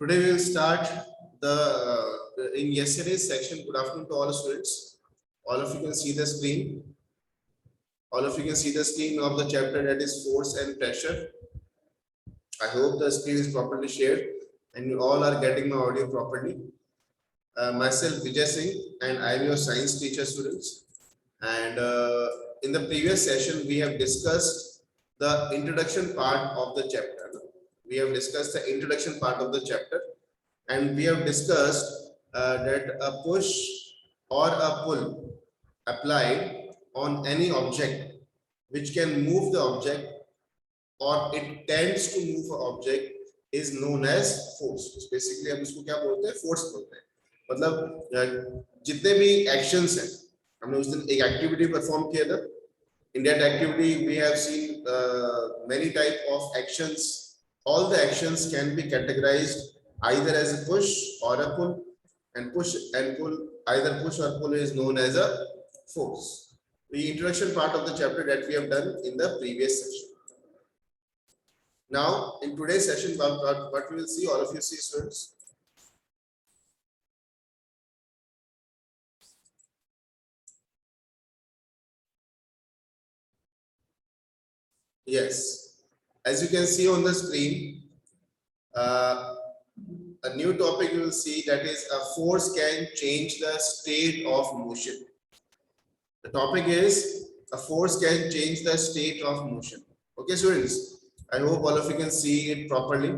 Today we will start in yesterday's section. Good afternoon to all the students. All of you can see the screen. All of you can see the screen of the chapter that is force and pressure. I hope the screen is properly shared and you all are getting my audio properly. Myself Vijay Singh and I am your science teacher students. And in the previous session we have discussed the introduction part of the chapter. We have discussed the introduction part of the chapter, and we have discussed that a push or a pull applied on any object which can move the object or it tends to move an object is known as force. So basically हम इसको क्या बोलते हैं? Force बोलते हैं. मतलब जितने भी actions हैं, हमने उस दिन एक activity perform किया था. In that activity we have seen many type of actions. All the actions can be categorized either as a push or a pull, and push and pull, either push or pull is known as a force. The introduction part of the chapter that we have done in the previous session. Now in today's session, what we will see, all of you see students. Yes. As you can see on the screen, a new topic you will see, that is a force can change the state of motion. The topic is a force can change the state of motion. Okay, students, I hope all of you can see it properly.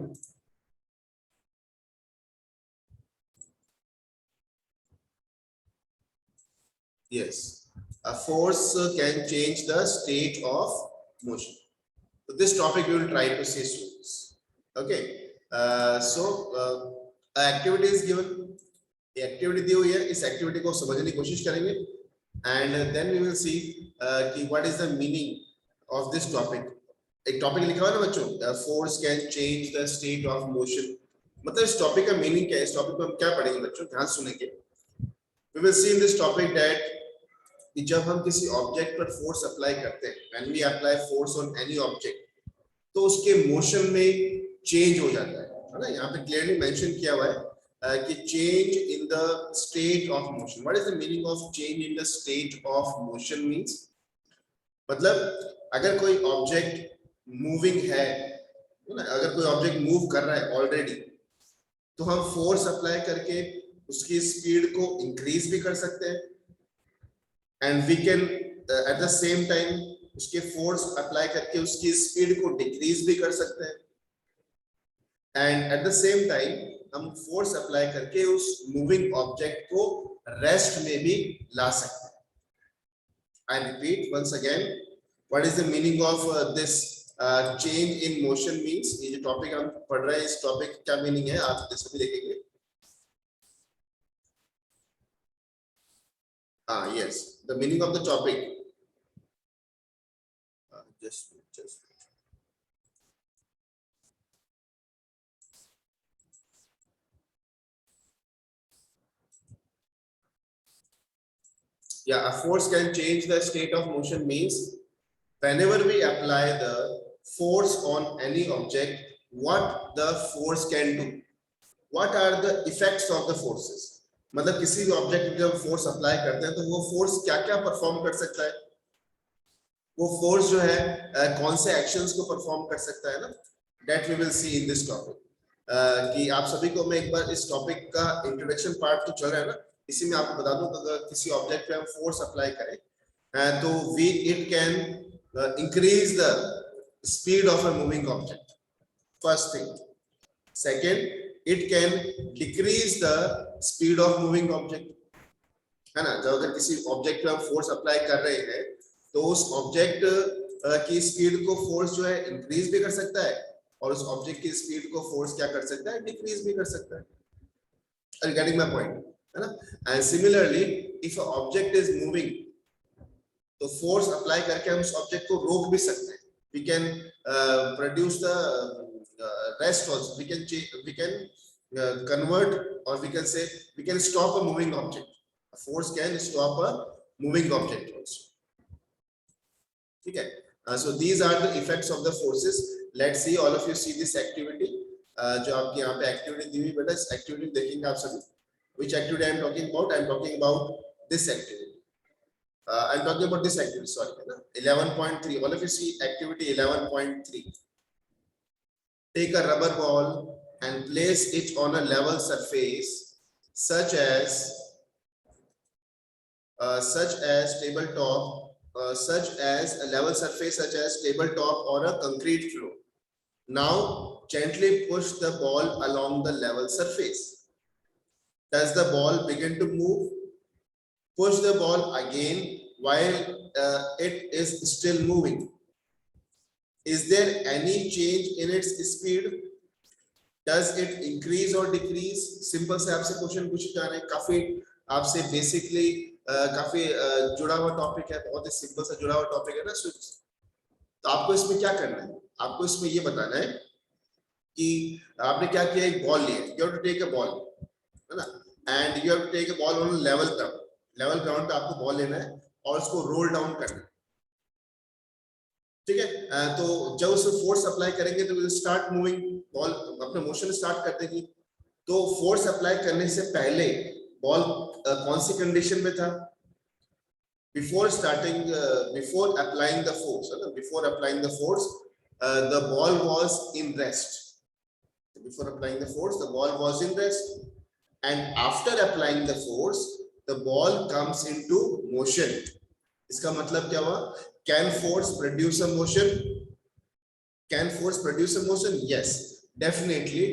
Yes, a force can change the state of motion. So this topic we will try to see students. Okay. Activity is given. The activity दी हुई है, इस activity को समझने की कोशिश करेंगे, and then we will see what is the meaning of this topic. एक topic लिखा हुआ है ना बच्चों, force can change the state of motion. मतलब इस topic का meaning क्या है? इस topic को हम क्या पढ़ेंगे बच्चों? ध्यान सुनेंगे. We will see in this topic that कि जब हम किसी ऑब्जेक्ट पर फोर्स अप्लाई करते हैं, when we apply force on any object, तो उसके मोशन में चेंज हो जाता है ना. यहाँ पे क्लियरली मेंशन किया हुआ है कि change in the state of motion. What is the meaning of change in the state of motion means, मतलब अगर कोई ऑब्जेक्ट मूविंग है, अगर कोई ऑब्जेक्ट मूव कर रहा है ऑलरेडी, तो हम फोर्स अप्लाई करके उसकी स्पीड को इंक्रीज भी कर सकते हैं, and we can at the same time उसके फोर्स अप्लाई करके उसकी स्पीड को डिक्रीज भी कर सकते हैं, and at the same time हम फोर्स अप्लाई करके उस मूविंग ऑब्जेक्ट को रेस्ट में भी ला सकते हैं. I repeat once again, what is the meaning of this change in motion means. ये जो टॉपिक हम पढ़ रहे हैं, इस टॉपिक क्या मीनिंग है आप इसको भी देखेंगे. Yes, the meaning of the topic. Just. Yeah, a force can change the state of motion means whenever we apply the force on any object, what the force can do. What are the effects of the forces? मतलब किसी भी object पे जब force apply करते हैं तो वो force क्या क्या परफॉर्म कर सकता है, वो फोर्स जो है कौन से एक्शंस को परफॉर्म कर सकता है ना. That we will see in this topic. कि आप सभी को मैं एक बार इस टॉपिक का इंट्रोडक्शन पार्ट तो चल रहा है ना, इसी में आपको बता दूं कि अगर किसी ऑब्जेक्ट पे हम फोर्स अप्लाई करें तो it can increase the speed of a moving object. First thing. Second, it can decrease the speed of moving object, है ना. जब अगर किसी ऑब्जेक्ट पे हम फोर्स अप्लाई कर रहे हैं तो उस ऑब्जेक्ट की स्पीड को फोर्स जो है इंक्रीज भी कर सकता है, और उस ऑब्जेक्ट की स्पीड को फोर्स क्या कर सकता है, डिक्रीज भी कर सकता है. Are you getting my point? है ना. And similarly, if an object is moving, तो फोर्स अप्लाई करके हम उस ऑब्जेक्ट को रोक भी सकते हैं. We can produce the rest also. We can convert, or we can say we can stop a moving object. A force can stop a moving object also. Okay. So these are the effects of the forces. Let's see, all of you see this activity. जो आपकी यहाँ पे activity दी हुई बेटा, इस activity देखेंगे आप सभी. Which activity I am talking about? I am talking about this activity. I am talking about this activity. Sorry, 11.3. All of you see activity 11.3. Take a rubber ball and place it on a level surface, such as tabletop, such as a level surface such as tabletop or a concrete floor. Now gently push the ball along the level surface. Does the ball begin to move? Push the ball again while it is still moving. Is there any change in its speed? Does it increase or decrease? Simple से आपसे question पूछे जा रहे हैं, काफी आपसे basically काफी जुड़ा हुआ टॉपिक है, बहुत ही सिंपल सा जुड़ा हुआ टॉपिक है ना स्विच. तो आपको इसमें क्या करना है, आपको इसमें ये बताना है कि आपने क्या किया, एक बॉल लिया, you have to take a ball, है ना, and you have to take a ball on level ground. Level ground पे आपको बॉल लेना है और उसको रोल डाउन करना है. ठीक है, तो जब उसमें फोर्स अप्लाई करेंगे तो विल स्टार्ट मूविंग, बॉल अपना मोशन स्टार्ट कर देगी. तो फोर्स अप्लाई करने से पहले बॉल कौन सी कंडीशन में था? Before applying the force, before applying the force the ball was in rest. Before applying the force the ball was in rest, and after applying the force the ball comes into motion. इसका मतलब क्या हुआ? Can force produce a motion? Can force produce a motion? Yes, definitely.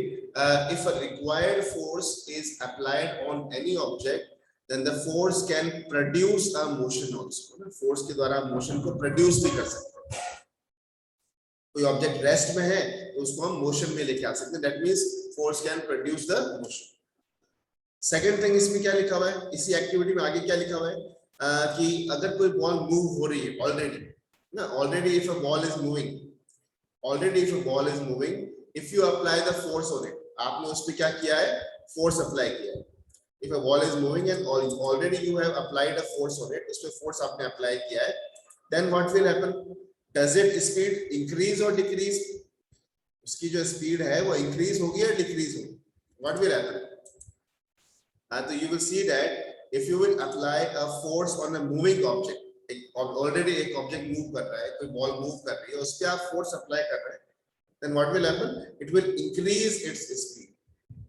If a required force is applied on any object, then the force can produce a motion also. Force के द्वारा motion को produce भी कर सकते हैं. कोई object rest में है तो उसको हम motion में लेके आ सकते हैं. That means force can produce the motion. Second thing इसमें क्या लिखा हुआ है, इसी एक्टिविटी में आगे क्या लिखा हुआ है कि अगर कोई बॉल मूव हो रही है ऑलरेडी ना, already if a ball is moving, already if a ball is moving, if you apply the force on it, आपने उस पे क्या किया है, फोर्स अप्लाई किया है. If a ball is moving and already you have applied a force on it, उस पे फोर्स आपने अप्लाई किया है, then what will happen? Does it speed increase और डिक्रीज? उसकी जो स्पीड है वो इंक्रीज होगी या डिक्रीज होगी? What will happen? तो you will see that if you will apply a force on a moving object, already एक object move कर रहा है, कोई ball move कर रही है, उस पे आप force apply कर रहे हैं, then what will happen? It will increase its speed.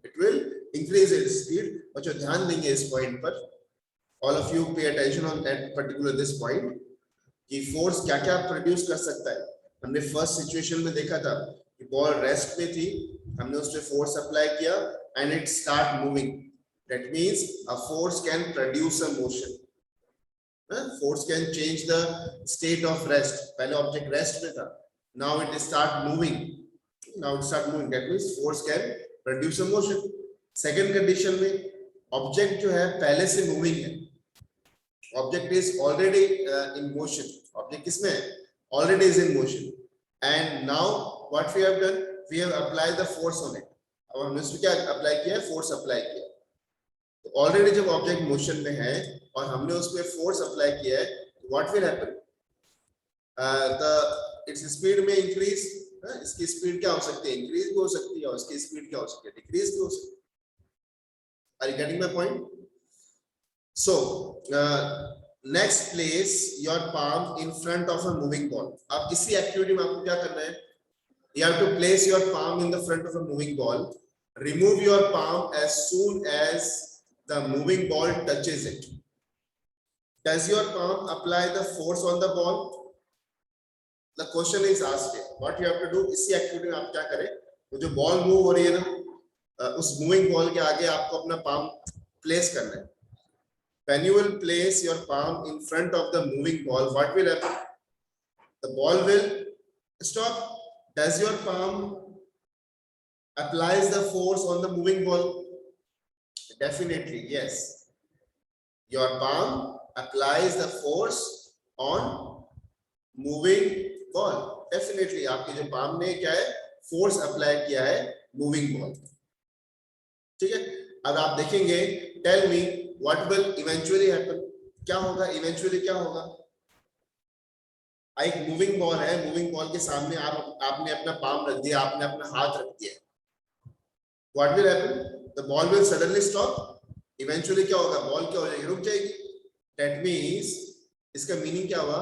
It will increase its speed. बच्चों ध्यान देंगे इस point पर, all of you pay attention on at particular this point कि force क्या क्या produce कर सकता है. हमने first situation में देखा था कि ball rest में थी, हमने उस पे force apply किया and it start moving. That means a force can produce a motion. Force can change the state of rest. पहले object rest में था, now it start moving. Now it start moving. That means force can produce a motion. Second condition में object जो है पहले से moving है. Object is already in motion. Object किसमें है? Already is in motion. And now what we have done? We have applied the force on it. अब हमने उसमें क्या apply किया? Force apply किया. तो ऑलरेडी जब ऑब्जेक्ट मोशन में है और हमने उस पे फोर्स अप्लाई किया है, what will happen? Its speed में इंक्रीज, इसकी स्पीड क्या हो सकती है? इंक्रीज भी हो सकती है और इसकी स्पीड क्या हो सकती है? डिक्रीज भी हो सकती है. Are you getting my point? So next, place your palm in front of a moving ball. अब इसी एक्टिविटी में आपको क्या करना है? You have to place your palm in the front of a moving ball. Remove your palm as soon as the moving ball touches it. Does your palm apply the force on the ball? The question is asked here. What you have to do, इसी activity में आप क्या करें, वो जो ball move हो रही है ना, उस मूविंग बॉल के आगे आपको अपना पाम प्लेस करना है. When you will place your palm in front of the moving ball, what will happen? The ball will stop. Does your palm applies the force on the moving ball? Definitely yes. Your palm applies the force on moving ball. Definitely आपके जो palm ने क्या है, force apply किया है moving ball. ठीक है, अब आप देखेंगे, tell me what will eventually happen. क्या होगा eventually? क्या होगा? एक मूविंग बॉल है, मूविंग बॉल के सामने आपने अपना palm रख दिया, आपने अपना हाथ रख दिया. What will happen, the ball will suddenly stop, eventually क्या होगा, बॉल क्या हो जाएगी, रुक जाएगी। दैट मींस इसका मीनिंग क्या हुआ,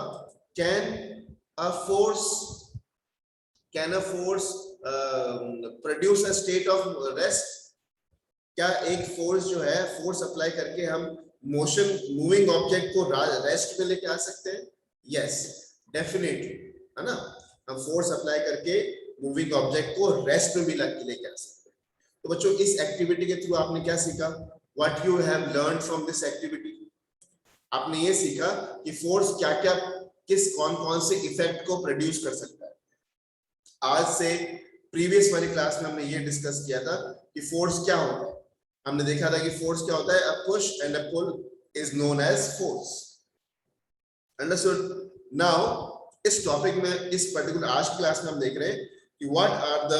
can a force, can a force produce a state of rest, क्या एक फोर्स जो है, फोर्स अप्लाई करके हम मोशन मूविंग ऑब्जेक्ट को रेस्ट में लेके आ सकते हैं? यस, डेफिनेटली, है ना, हम फोर्स अप्लाई करके मूविंग ऑब्जेक्ट को रेस्ट में भी लेके आ सकते हैं। तो बच्चों इस एक्टिविटी के थ्रू आपने क्या सीखा, what you have learn from this activity, आपने ये सीखा कि फोर्स क्या क्या, किस कौन कौन से इफेक्ट को प्रोड्यूस कर सकता है। आज से प्रीवियस वाली क्लास में हमने ये डिस्कस किया था कि फोर्स क्या होता है, हमने देखा था कि फोर्स क्या होता है, a push and a pull is known as force, understood. Now इस टॉपिक में, इस पर्टिकुलर आज क्लास में हम देख रहे हैं कि what are the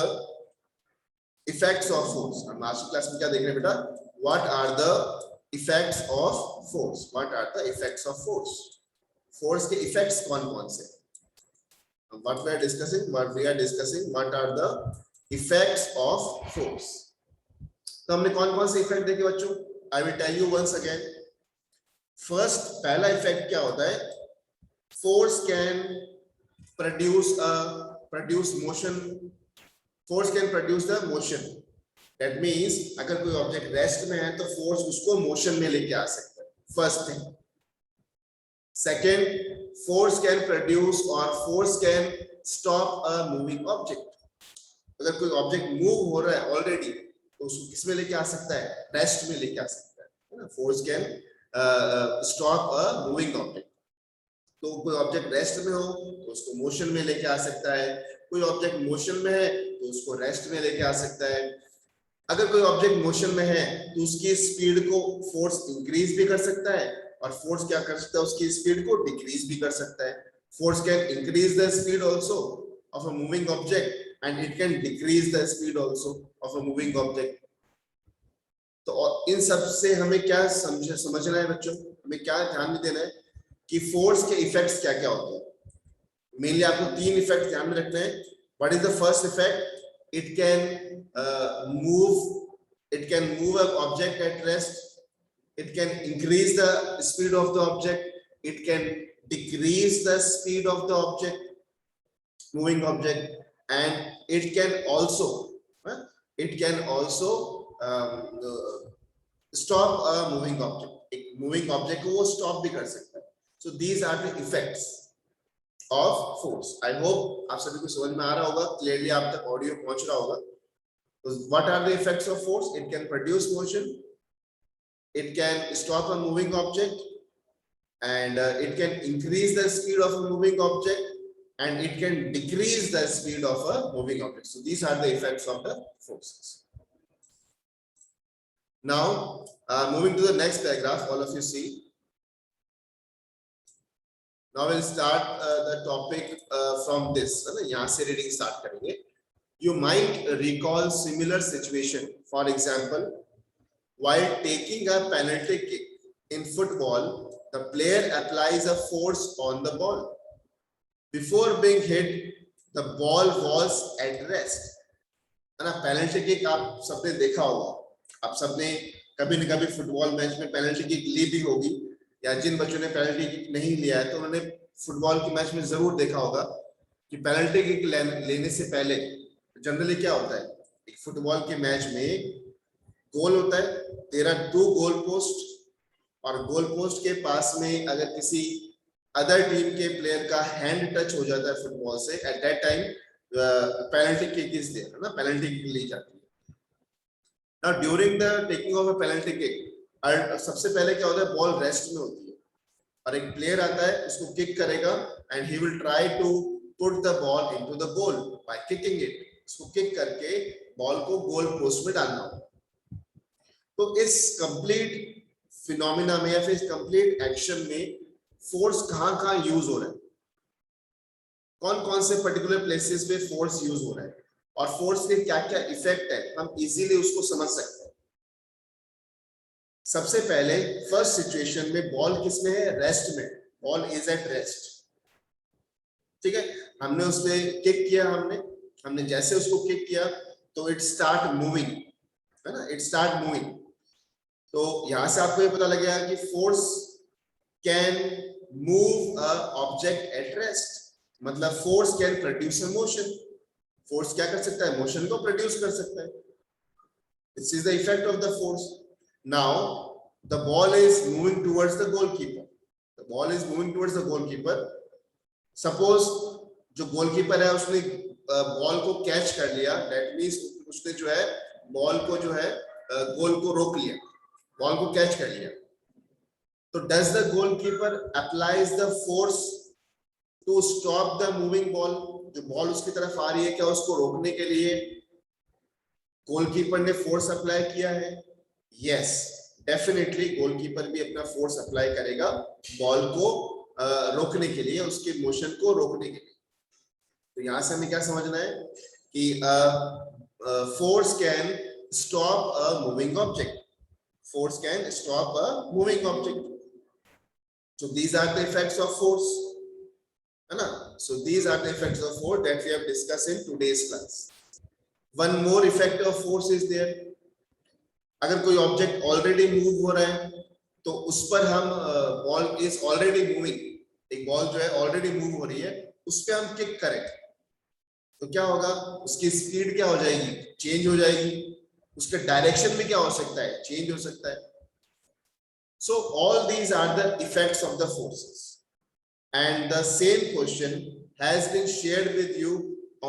effects of force. हम आज की क्लास में क्या देख रहे हैं बेटा, what are the effects of force, what are the effects of force, force के इफेक्ट्स कौन कौन से, what we are discussing what are the effects of force। तो हमने कौन कौन से इफेक्ट देखे बच्चों, I will tell you once again. First, पहला इफेक्ट क्या होता है, force can produce motion, force can produce the motion, that means अगर कोई ऑब्जेक्ट रेस्ट में है तो फोर्स उसको मोशन में लेके आ सकता है, first thing. Second, force can produce or force can stop a moving object। अगर कोई ऑब्जेक्ट मूव हो रहा है ऑलरेडी तो उसको किस में लेके आ सकता है, रेस्ट में लेके आ सकता है ना, force can stop a moving object. तो कोई ऑब्जेक्ट रेस्ट में हो तो उसको मोशन में लेके आ सकता है, कोई ऑब्जेक्ट मोशन में है तो उसको रेस्ट में लेके आ सकता है। अगर कोई ऑब्जेक्ट मोशन में है तो उसकी स्पीड को फोर्स इंक्रीज भी कर सकता है, और फोर्स क्या कर सकता है, उसकी स्पीड को डिक्रीज भी कर सकता है। Force can increase the speed also of a moving object and it can decrease the speed also of a moving object. तो इन सब से हमें क्या समझना है बच्चों, हमें क्या ध्यान में देना है कि फोर्स के इफेक्ट्स क्या क्या होते हैं। मेनली आपको तीन इफेक्ट ध्यान में रखने हैं। What is the first effect, it can move an object at rest, it can increase the speed of the object, it can decrease the speed of the object, moving object, and it can also stop a moving object, एक moving object को वो stop भी कर सकता है। So these are the effects of force। I hope आप सभी को समझ में आ रहा होगा, क्लियरली आप तक ऑडियो पहुंच रहा होगा। What are the effects of force? It can produce motion, it can stop a moving object, and it can increase the speed of a moving object, and it can decrease the speed of a moving object. So these are the effects of the forces. Now moving to the next paragraph, all of you see. Now we'll start the topic from this, यहाँ से reading start करेंगे। You might recall similar situation. For example, while taking a penalty kick in football, the player applies a force on the ball. Before being hit, the ball was at rest. है ना, penalty kick आप सबने देखा होगा, आप सबने कभी न कभी फुटबॉल मैच में पेनल्टी किक ली भी होगी, या जिन बच्चों ने पेनल्टी किक नहीं लिया है तो उन्होंने फुटबॉल के मैच में जरूर देखा होगा कि पेनल्टी किक लेने से पहले जनरली क्या होता है, एक फुटबॉल के मैच में गोल होता है, देयर आर 2 गोल पोस्ट, और गोल पोस्ट के पास में अगर किसी अदर टीम के प्लेयर का हैंड टच हो जाता है फुटबॉल से, at that time penalty kick is there, है ना, पेनल्टी किक ली जाती है। Now during the taking of a penalty kick, सबसे पहले क्या होता है, बॉल रेस्ट में होती है और एक प्लेयर आता है, उसको किक करेगा and he will try to put the ball into the goal by kicking it. इसको किक करके बॉल को गोल पोस्ट में डालना होगा। तो इस कंप्लीट फिनोमिना में या फिर इस कंप्लीट एक्शन में फोर्स कहां-कहां यूज हो रहा है, कौन-कौन से पर्टिकुलर प्लेसेस पे फोर्स यूज हो रहा है और फोर्स के क्या-क्या इफेक्ट है, हम इजीली उसको समझ सकते हैं। सबसे पहले फर्स्ट सिचुएशन में बॉल किसमें है, रेस्ट में, बॉल इज एट रेस्ट, ठीक है। हमने उसमें किक किया, हमने जैसे उसको किक किया तो इट स्टार्ट मूविंग, है ना, इट स्टार्ट मूविंग। तो यहां से आपको ये पता लगेगा कि force can move a object at rest, मतलब force can produce a motion. Force क्या कर सकता है, मोशन को प्रोड्यूस कर सकता है। This is the effect of the force. Now the ball is moving towards the goalkeeper, the ball is moving towards the goalkeeper. Suppose जो goalkeeper है उसने बॉल को कैच कर लिया, दैट मींस उसने जो है बॉल को जो है गोल को रोक लिया, बॉल को कैच कर लिया। तो does the goalkeeper applies the force to stop the moving ball, जो बॉल उसकी तरफ आ रही है क्या उसको रोकने के लिए गोलकीपर ने फोर्स अप्लाई किया है? यस, डेफिनेटली गोलकीपर भी अपना फोर्स अप्लाई करेगा बॉल को रोकने के लिए, उसके मोशन को रोकने के लिए। तो यहां से हमें क्या समझना है कि force can stop a moving object, force can stop a moving object. So these are the effects of force, है ना? So these are the effects of force that we have discussed in today's class. One more effect of force is there. अगर कोई object already move हो रहा है तो उस पर हम बॉल इज ऑलरेडी मूविंग, एक बॉल जो है ऑलरेडी मूव हो रही है, उस पर हम किक करें तो क्या होगा, उसकी स्पीड क्या हो जाएगी, चेंज हो जाएगी, उसके डायरेक्शन में क्या हो सकता है, चेंज हो सकता है। So all these are the effects of the forces, and the same question has been shared with you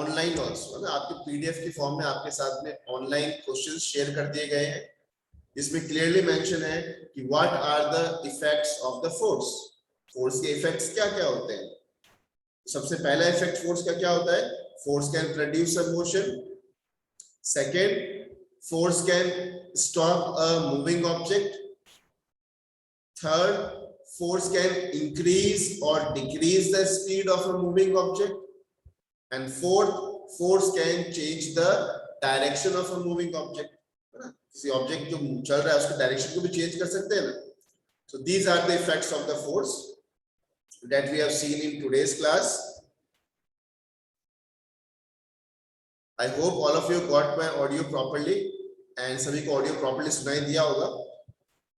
online also, ना आपके पीडीएफ की फॉर्म में आपके साथ में ऑनलाइन क्वेश्चंस शेयर कर दिए गए हैं, इसमें क्लियरली मेंशन है कि what are the effects of the force, force के इफेक्ट्स क्या क्या होते हैं। सबसे पहला इफेक्ट फोर्स का क्या होता है, force can produce a motion. Second, force can stop a moving object. Third, force can increase or decrease the speed of a moving object. And fourth, force can change the direction of a moving object. किसी object जो चल रहा है उसके direction को भी change कर सकते हैं ना। So these are the effects of the force that we have seen in today's class. I hope all of you got my audio properly and सभी को ऑडियो प्रॉपर्ली सुनाई दिया होगा।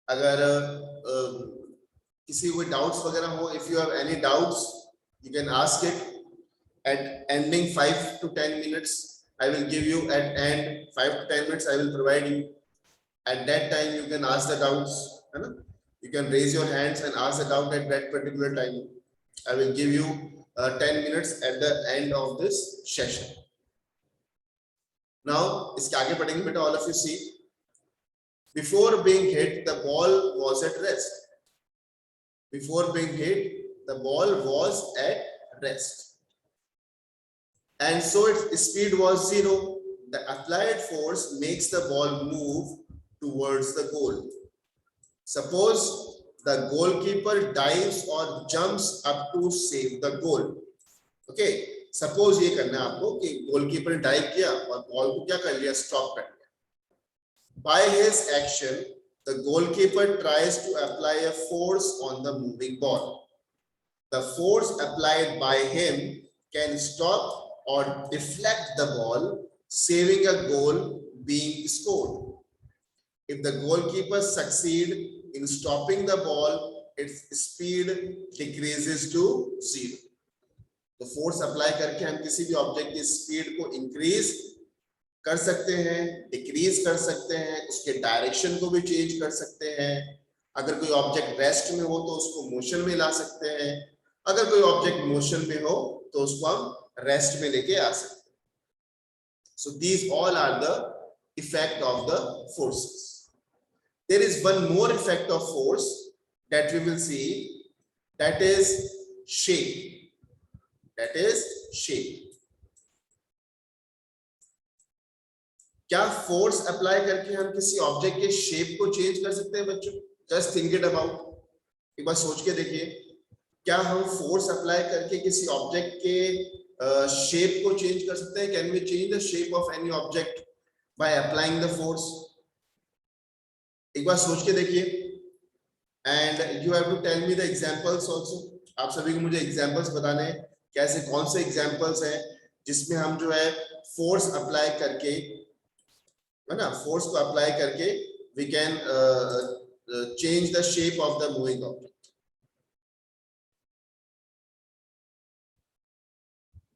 अगर किसी कोई डाउट्स वगैरह हो, if you have any doubts you can ask it at ending 5 to 10 minutes. I will give you at end 5 to 10 minutes I will provide you. At that time you can ask the doubts, है ना? You can raise your hands and ask the doubt at that particular time. I will give you 10 minutes at the end of this session. Now इसके आगे पढ़ेंगे बेटा, all of you see, before being hit the ball was at rest. Before being hit the ball was at rest, and so its speed was 0. The applied force makes the ball move towards the goal. Suppose the goalkeeper dives or jumps up to save the goal. Okay, suppose ये करना है आपको कि goalkeeper ने dive किया और ball को क्या कर लिया, स्टॉप कर लिया। By his action, the goalkeeper tries to apply a force on the moving ball. The force applied by him can stop or deflect the ball, saving a goal being scored. If the goalkeeper succeed in stopping the ball, its speed decreases to 0. तो force apply करके हम किसी भी object की speed को increase कर सकते हैं, डिक्रीज कर सकते हैं, उसके डायरेक्शन को भी चेंज कर सकते हैं। अगर कोई ऑब्जेक्ट रेस्ट में हो तो उसको मोशन में ला सकते हैं, अगर कोई ऑब्जेक्ट मोशन में हो तो उसको हम रेस्ट में लेके आ सकते हैं। So these all are the effect of the forces. There is one more effect of force that we will see, that is shape. That is shape. क्या फोर्स अप्लाई करके हम किसी ऑब्जेक्ट के शेप को चेंज कर सकते हैं बच्चों? जस्ट थिंक इट अबाउट, एक बार सोच के देखिए, क्या हम फोर्स अप्लाई करके किसी ऑब्जेक्ट के शेप को चेंज कर सकते हैं? Can we change the shape of any object by applying the force? एक बार सोच के देखिए, and you have to tell me the examples also. आप सभी को मुझे एग्जांपल्स बताने हैं, कैसे कौन से एग्जांपल्स हैं जिसमें हम जो है फोर्स अप्लाई करके है ना, फोर्स को अप्लाई करके we can change the shape of the moving object.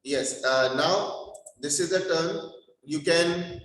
Yes, now this is the term you can